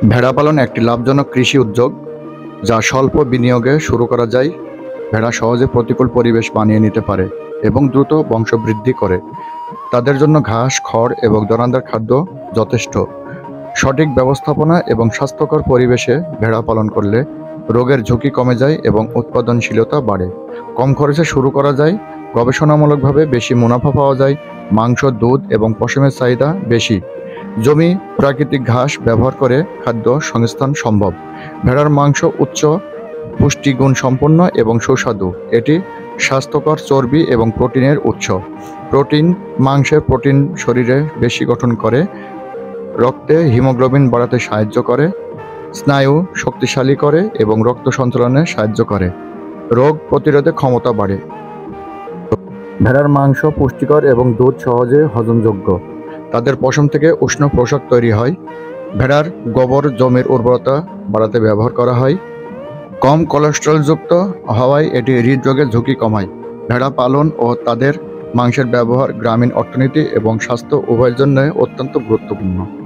ভেড়া পালন একটি লাভজনক কৃষি উদ্যোগ যা স্বল্প বিনিয়োগে শুরু করা যায়। ভেড়া সহজে প্রতিকূল পরিবেশ মানিয়ে নিতে পারে এবং দ্রুত বংশবৃদ্ধি করে। তাদের জন্য ঘাস, খড় এবং দানাদার খাদ্য যথেষ্ট। সঠিক ব্যবস্থাপনা এবং স্বাস্থ্যকর পরিবেশে ভেড়া পালন করলে রোগের ঝুঁকি কমে যায় এবং উৎপাদনশীলতা বাড়ে। কম খরচে শুরু করা যায়, গবেষণামূলকভাবে বেশি মুনাফা পাওয়া যায়, মাংস, দুধ এবং পশমের চাহিদা বেশি। জমি, প্রাকৃতিক ঘাস ব্যবহার করে খাদ্য সংস্থান সম্ভব। ভেড়ার মাংস উচ্চ পুষ্টিগুণ সম্পন্ন এবং সুস্বাদু। এটি স্বাস্থ্যকর চর্বি এবং প্রোটিনের উৎস। মাংসের প্রোটিন শরীরে বেশি গঠন করে, রক্তে হিমোগ্লোবিন বাড়াতে সাহায্য করে, স্নায়ু শক্তিশালী করে এবং রক্ত সঞ্চালনে সাহায্য করে। রোগ প্রতিরোধে ক্ষমতা বাড়ে। ভেড়ার মাংস পুষ্টিকর এবং দুধ সহজে হজমযোগ্য। তাদের পশম থেকে উষ্ণ পোশাক তৈরি হয়। ভেড়ার গোবর জমির উর্বরতা বাড়াতে ব্যবহার করা হয়। কম কোলেস্টেরলযুক্ত হওয়ায় এটি হৃদরোগের ঝুঁকি কমায়। ভেড়া পালন ও তাদের মাংসের ব্যবহার গ্রামীণ অর্থনীতি এবং স্বাস্থ্য উভয়ের জন্য অত্যন্ত গুরুত্বপূর্ণ।